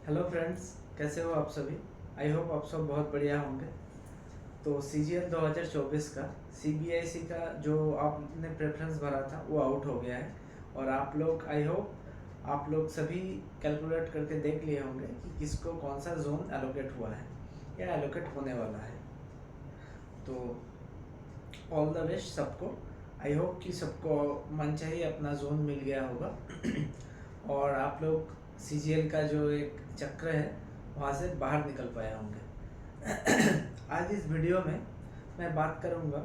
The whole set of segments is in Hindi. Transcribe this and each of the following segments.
हेलो फ्रेंड्स, कैसे हो आप सभी। आई होप आप सब बहुत बढ़िया होंगे। तो CGL 2024 का CBIC का जो आपने प्रेफरेंस भरा था वो आउट हो गया है। और आप लोग आई होप आप लोग सभी कैलकुलेट करके देख लिए होंगे कि किसको कौन सा जोन एलोकेट हुआ है या एलोकेट होने वाला है। तो ऑल द बेस्ट सबको। आई होप कि सबको मनचाही अपना जोन मिल गया होगा और आप लोग CGL का जो एक चक्र है वहाँ से बाहर निकल पाए होंगे। आज इस वीडियो में मैं बात करूँगा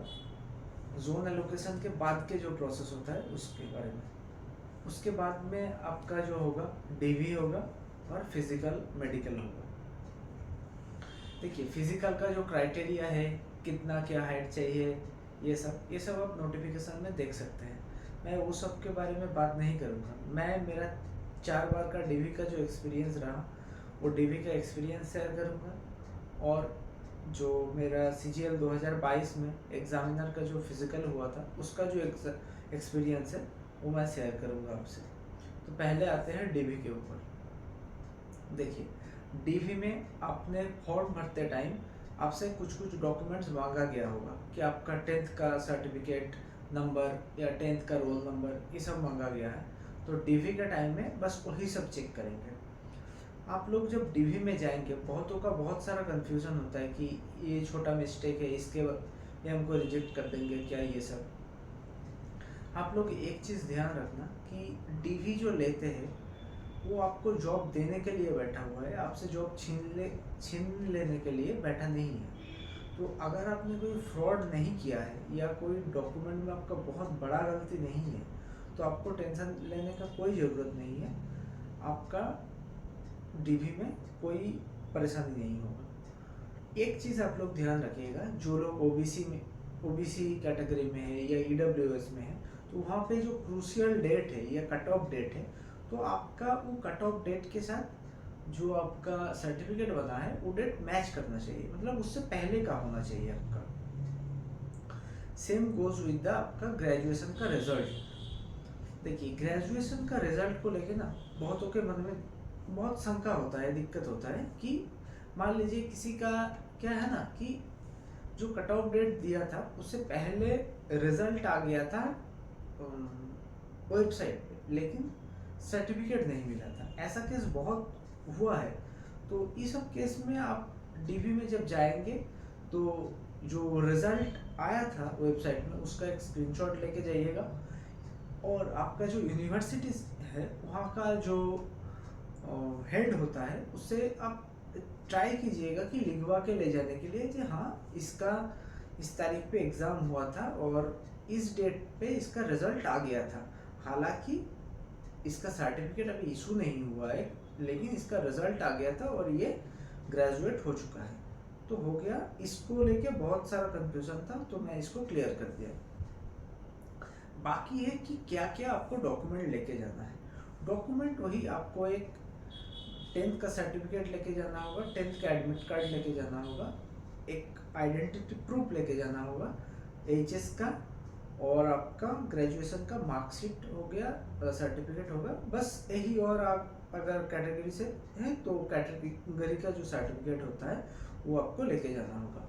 जोन एलोकेशन के बाद के जो प्रोसेस होता है उसके बारे में। उसके बाद में आपका जो होगा DV होगा और फिजिकल मेडिकल होगा। देखिए, फिजिकल का जो क्राइटेरिया है, कितना क्या हाइट चाहिए, ये सब आप नोटिफिकेशन में देख सकते हैं। मैं वो सब के बारे में बात नहीं करूँगा। मैं मेरा 4 बार का DV का जो एक्सपीरियंस रहा वो DV का एक्सपीरियंस शेयर करूँगा। और जो मेरा CGL 2022 में एग्जामिनर का जो फिजिकल हुआ था उसका जो एक्सपीरियंस है वो मैं शेयर करूँगा आपसे। तो पहले आते हैं DV के ऊपर। देखिए, DV में आपने फॉर्म भरते टाइम आपसे कुछ कुछ डॉक्यूमेंट्स मांगा गया होगा कि आपका 10th का सर्टिफिकेट नंबर या 10th का रोल नंबर, ये सब मांगा गया है। तो DV के टाइम में बस वही सब चेक करेंगे। आप लोग जब DV में जाएंगे, बहुतों का बहुत सारा कन्फ्यूज़न होता है कि ये छोटा मिस्टेक है, ये हमको रिजेक्ट कर देंगे क्या, ये सब। आप लोग एक चीज़ ध्यान रखना कि DV जो लेते हैं वो आपको जॉब देने के लिए बैठा हुआ है, आपसे जॉब छीन लेने के लिए बैठा नहीं है। तो अगर आपने कोई फ्रॉड नहीं किया है या कोई डॉक्यूमेंट में आपका बहुत बड़ा गलती नहीं है तो आपको टेंशन लेने का कोई ज़रूरत नहीं है। आपका DV में कोई परेशानी नहीं होगा। एक चीज़ आप लोग ध्यान रखिएगा, जो लोग OBC कैटेगरी में है या EWS में है, तो वहाँ पे जो क्रूशियल डेट है या कट ऑफ डेट है, तो आपका वो कट ऑफ डेट के साथ जो आपका सर्टिफिकेट बना है वो डेट मैच करना चाहिए, मतलब उससे पहले का होना चाहिए आपका। सेम गोज विद द आपका ग्रेजुएशन का रिजल्ट। देखिए, ग्रेजुएशन का रिजल्ट को लेके ना बहुतों के मन में बहुत शंका होता है, दिक्कत होता है कि मान लीजिए किसी का क्या है ना कि जो कट ऑफ डेट दिया था उससे पहले रिजल्ट आ गया था वेबसाइट पे, लेकिन सर्टिफिकेट नहीं मिला था। ऐसा केस बहुत हुआ है। तो इस सब केस में आप DV में जब जाएंगे तो जो रिजल्ट आया था वेबसाइट में उसका एक स्क्रीनशॉट लेके जाइएगा। और आपका जो यूनिवर्सिटी है वहाँ का जो हेड होता है उससे आप ट्राई कीजिएगा कि लिखवा के ले जाने के लिए कि हाँ, इसका इस तारीख पे एग्ज़ाम हुआ था और इस डेट पे इसका रिजल्ट आ गया था। हालांकि इसका सर्टिफिकेट अभी इशू नहीं हुआ है, लेकिन इसका रिजल्ट आ गया था और ये ग्रेजुएट हो चुका है। तो हो गया। इसको लेके बहुत सारा कंफ्यूजन था, तो मैं इसको क्लियर कर दिया। बाकी है कि क्या क्या आपको डॉक्यूमेंट लेके जाना है। डॉक्यूमेंट वही, आपको एक 10th का सर्टिफिकेट लेके जाना होगा, 10th का एडमिट कार्ड लेके जाना होगा, एक आइडेंटिटी प्रूफ लेके जाना होगा HS का, और आपका ग्रेजुएशन का मार्कशीट हो गया, सर्टिफिकेट होगा, बस यही। और आप अगर कैटेगरी से हैं तो कैटेगरी का जो सर्टिफिकेट होता है वो आपको लेके जाना होगा।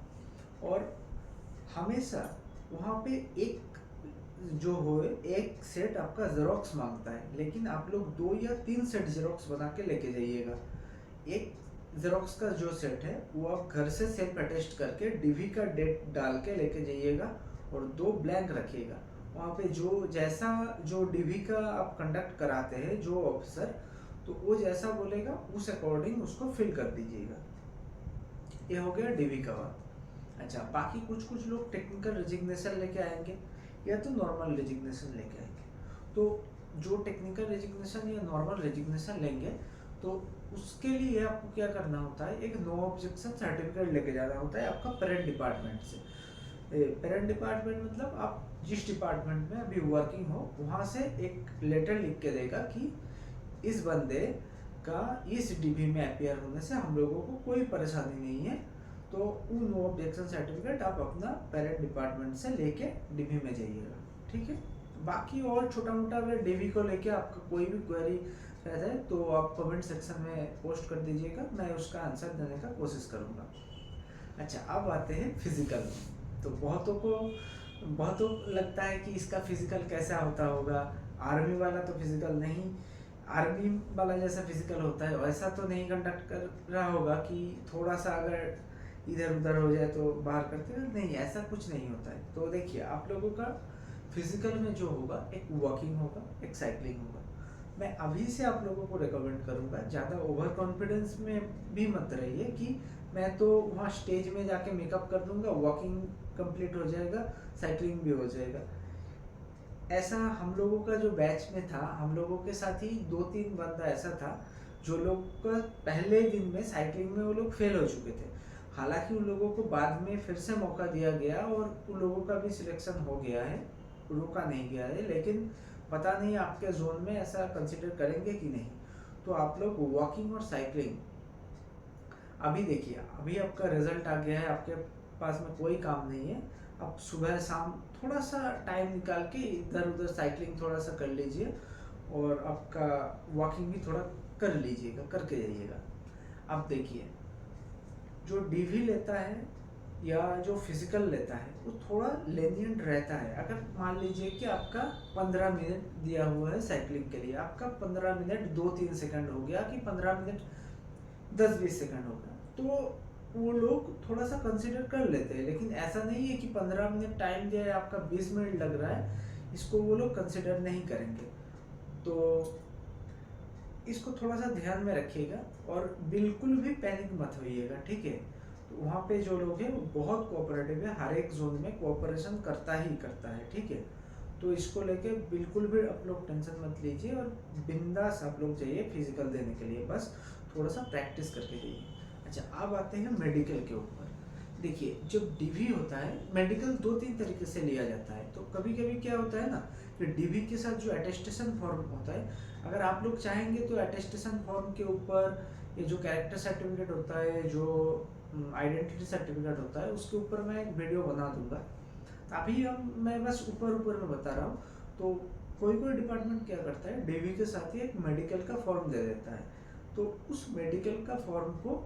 और हमेशा वहाँ पे एक जो हो एक सेट आपका जेरोक्स मांगता है, लेकिन आप लोग 2 या 3 सेट जेरोक्स बना के लेके जाइएगा। एक जेरोक्स का जो सेट है वो आप घर से सेल्फ अटेस्ट करके DV का डेट डाल के लेके जाइएगा और 2 ब्लैंक रखिएगा। वहाँ पे जो DV का आप कंडक्ट कराते हैं जो ऑफिसर, तो वो जैसा बोलेगा उस अकॉर्डिंग उसको फिल कर दीजिएगा। ये हो गया DV का बात। अच्छा, बाकी कुछ लोग टेक्निकल रेजिग्नेशन लेके आएंगे या तो नॉर्मल रेजिग्नेशन लेके आएंगे। तो जो टेक्निकल रेजिग्नेशन या नॉर्मल रेजिग्नेशन लेंगे तो उसके लिए आपको क्या करना होता है, एक नो ऑब्जेक्शन सर्टिफिकेट लेके जाना होता है आपका पेरेंट डिपार्टमेंट से। पेरेंट डिपार्टमेंट मतलब आप जिस डिपार्टमेंट में अभी वर्किंग हो वहाँ से एक लेटर लिख के देगा कि इस बंदे का इस DV में अपीयर होने से हम लोगों को कोई परेशानी नहीं है। तो वो नो ऑब्जेक्शन सर्टिफिकेट आप अपना पेरेंट डिपार्टमेंट से लेके DV में जाइएगा, ठीक है। बाकी और छोटा मोटा अगर DV को लेके आपका कोई भी क्वेरी रहता है तो आप कमेंट सेक्शन में पोस्ट कर दीजिएगा, मैं उसका आंसर देने का कोशिश करूँगा। अच्छा, अब आते हैं फिजिकल। तो बहुतों को लगता है कि इसका फिजिकल कैसा होता होगा, आर्मी वाला तो फिजिकल नहीं, आर्मी वाला जैसा फिजिकल होता है वैसा तो नहीं कंडक्ट कर रहा होगा कि थोड़ा सा अगर इधर उधर हो जाए तो बाहर करते हैं, नहीं ऐसा कुछ नहीं होता है। तो देखिए, आप लोगों का फिजिकल में जो होगा, एक वॉकिंग होगा, एक साइकिलिंग होगा। मैं अभी से आप लोगों को रिकमेंड करूंगा, ज़्यादा ओवर कॉन्फिडेंस में भी मत रहिए कि मैं तो वहाँ स्टेज में जाके मेकअप कर दूंगा, वॉकिंग कंप्लीट हो जाएगा, साइकिलिंग भी हो जाएगा। ऐसा हम लोगों का जो बैच में था, हम लोगों के साथ ही 2-3 बंदा ऐसा था जो लोग का पहले दिन में साइकिलिंग में वो लोग फेल हो चुके थे। हालांकि उन लोगों को बाद में फिर से मौका दिया गया और उन लोगों का भी सिलेक्शन हो गया है, रोका नहीं गया है, लेकिन पता नहीं आपके जोन में ऐसा कंसिडर करेंगे कि नहीं। तो आप लोग वॉकिंग और साइकिलिंग, अभी देखिए, अभी आपका रिजल्ट आ गया है, आपके पास में कोई काम नहीं है, आप सुबह शाम थोड़ा सा टाइम निकाल के इधर उधर साइकिलिंग थोड़ा सा कर लीजिए और आपका वॉकिंग भी थोड़ा कर लीजिएगा, करके जाइएगा। अब देखिए, जो डीवी लेता है या जो फिजिकल लेता है वो थोड़ा लेनियंट रहता है। अगर मान लीजिए कि आपका 15 मिनट दिया हुआ है साइकिलिंग के लिए, आपका 15 मिनट 2-3 सेकंड हो गया कि 15 मिनट 10-20 सेकंड हो गया, तो वो लोग थोड़ा सा कंसिडर कर लेते हैं। लेकिन ऐसा नहीं है कि 15 मिनट टाइम दिया है, आपका 20 मिनट लग रहा है, इसको वो लोग कंसिडर नहीं करेंगे। तो इसको थोड़ा सा ध्यान में रखिएगा और बिल्कुल भी पैनिक मत होइएगा, ठीक है। तो वहाँ पे जो लोग हैं वो बहुत कोऑपरेटिव है, हर एक जोन में कोऑपरेशन करता ही करता है, ठीक है। तो इसको लेके बिल्कुल भी आप लोग टेंशन मत लीजिए और बिंदास आप लोग जाइए फिजिकल देने के लिए, बस थोड़ा सा प्रैक्टिस करके जाइए। अच्छा, अब आते हैं मेडिकल के ऊपर। देखिए, जब डीवी होता है, मेडिकल 2-3 तरीके से लिया जाता है। तो कभी कभी क्या होता है ना कि डीवी के साथ जो अटेस्टेशन फॉर्म होता है, अगर आप लोग चाहेंगे तो अटेस्टेशन फॉर्म के ऊपर ये जो कैरेक्टर सर्टिफिकेट होता है, जो आइडेंटिटी सर्टिफिकेट होता है, उसके ऊपर मैं एक वीडियो बना दूंगा। अभी मैं बस ऊपर ऊपर में बता रहा हूँ। तो कोई कोई डिपार्टमेंट क्या करता है, डीवी के साथ ही एक मेडिकल का फॉर्म दे देता है। तो उस मेडिकल का फॉर्म को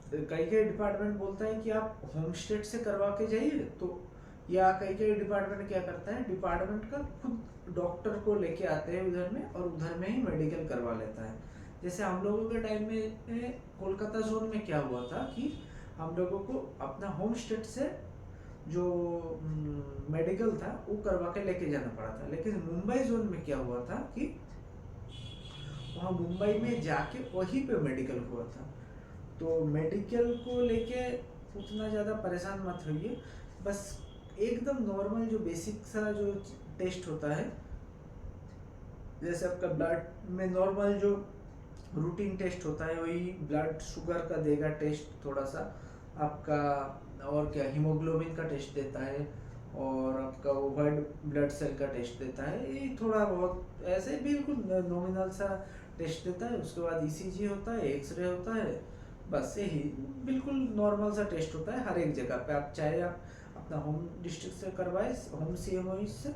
कई कई डिपार्टमेंट बोलता है कि आप होम स्टेट से करवा के जाइए, तो या कई कई डिपार्टमेंट क्या करता है, डिपार्टमेंट का खुद डॉक्टर को लेके आते हैं उधर में और उधर में ही मेडिकल करवा लेता है। जैसे हम लोगों के टाइम में कोलकाता जोन में क्या हुआ था कि हम लोगों को अपना होम स्टेट से जो मेडिकल था वो करवा के लेके जाना पड़ा था। लेकिन मुंबई जोन में क्या हुआ था कि वहाँ मुंबई में जाके वहीं पे मेडिकल हुआ था। तो मेडिकल को लेके उतना ज़्यादा परेशान मत होइए, बस एकदम नॉर्मल जो बेसिक सा जो टेस्ट होता है, जैसे आपका ब्लड में नॉर्मल जो रूटीन टेस्ट होता है वही ब्लड शुगर का देगा टेस्ट, थोड़ा सा आपका और क्या हीमोग्लोबिन का टेस्ट देता है और आपका वो वाइट ब्लड सेल का टेस्ट देता है, ये थोड़ा बहुत ऐसे बिल्कुल नॉमिनल सा टेस्ट देता है। उसके बाद ईसीजी होता है, एक्सरे होता है, बस यही बिल्कुल नॉर्मल सा टेस्ट होता है हर एक जगह पे। आप चाहे आप अपना होम डिस्ट्रिक्ट से करवाए, होम सीएमओ से,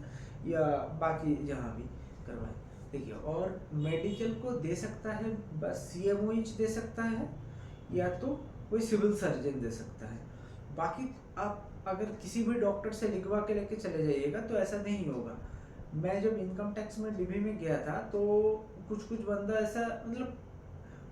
या बाकी जहाँ भी करवाए। देखिए, और मेडिकल को दे सकता है बस सीएमओ दे सकता है या तो कोई सिविल सर्जन दे सकता है। बाकी आप अगर किसी भी डॉक्टर से लिखवा के लेके चले जाइएगा तो ऐसा नहीं होगा। मैं जब इनकम टैक्स में डीबी में गया था तो कुछ बंदा ऐसा, मतलब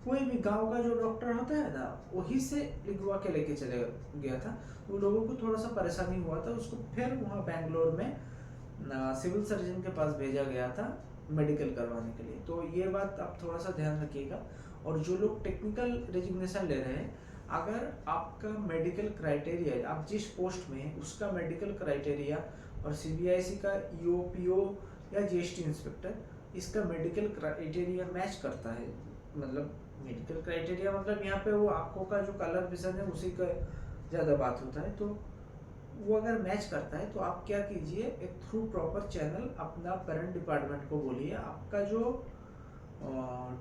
कोई भी गांव का जो डॉक्टर होता है ना, वही से लिखवा के लेके चले गया था। तो लोगों को थोड़ा सा परेशानी हुआ था, उसको फिर वहाँ बैंगलोर में सिविल सर्जन के पास भेजा गया था मेडिकल करवाने के लिए। तो ये बात आप थोड़ा सा ध्यान रखिएगा। और जो लोग टेक्निकल रेजिग्नेशन ले रहे हैं, अगर आपका मेडिकल क्राइटेरिया, आप जिस पोस्ट में है उसका मेडिकल क्राइटेरिया और सीबीआईसी का ईओ, पीओ या जीएसटी इंस्पेक्टर, इसका मेडिकल क्राइटेरिया मैच करता है, मतलब मेडिकल क्राइटेरिया मतलब यहाँ पे वो आंखों का जो कलर विजन है उसी का ज़्यादा बात होता है। तो वो अगर मैच करता है तो आप क्या कीजिए, एक थ्रू प्रॉपर चैनल अपना पेरेंट डिपार्टमेंट को बोलिए, आपका जो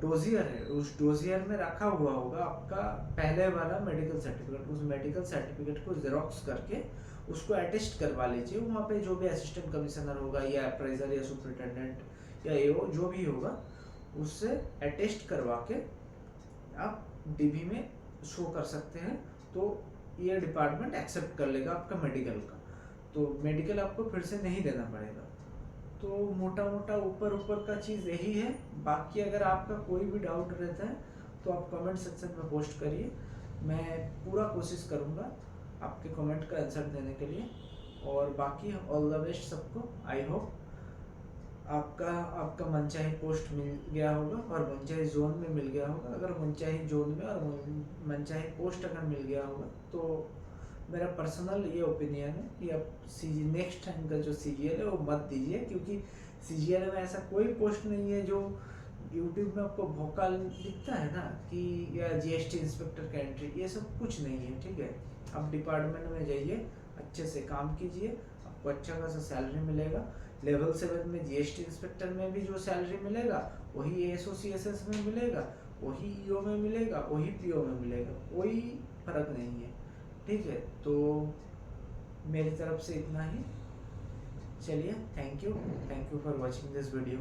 डोजियर है उस डोजियर में रखा हुआ होगा आपका पहले वाला मेडिकल सर्टिफिकेट, उस मेडिकल सर्टिफिकेट को जेरोक्स करके उसको अटेस्ट करवा लीजिए। वहाँ पे जो भी असिस्टेंट कमिश्नर होगा या अप्राइजर या सुपरिटेंडेंट या एओ जो भी होगा, उससे अटेस्ट करवा के आप डीबी में शो कर सकते हैं, तो ये डिपार्टमेंट एक्सेप्ट कर लेगा आपका मेडिकल का, तो मेडिकल आपको फिर से नहीं देना पड़ेगा। तो मोटा मोटा ऊपर ऊपर का चीज़ यही है। बाकी अगर आपका कोई भी डाउट रहता है तो आप कमेंट सेक्शन में पोस्ट करिए, मैं पूरा कोशिश करूँगा आपके कमेंट का आंसर देने के लिए। और बाकी ऑल द बेस्ट सबको। आई होप आपका मनचाही पोस्ट मिल गया होगा और मनचाही जोन में मिल गया होगा। अगर मनचाही जोन में और मनचाही पोस्ट अगर मिल गया होगा तो मेरा पर्सनल ये ओपिनियन है कि आप नेक्स्ट टाइम का जो CGL है वो मत दीजिए, क्योंकि CGL में ऐसा कोई पोस्ट नहीं है जो यूट्यूब में आपको भोकाल दिखता है ना कि या GST इंस्पेक्टर का एंट्री, ये सब कुछ नहीं है। ठीक है, आप डिपार्टमेंट में जाइए, अच्छे से काम कीजिए, आपको अच्छा खासा सैलरी मिलेगा। लेवल 7 में GST इंस्पेक्टर में भी जो सैलरी मिलेगा वही ASOCSS में मिलेगा, वही EO में मिलेगा, वही PO में मिलेगा, कोई फर्क नहीं है। ठीक है, तो मेरी तरफ से इतना ही। चलिए, thank you for watching this video.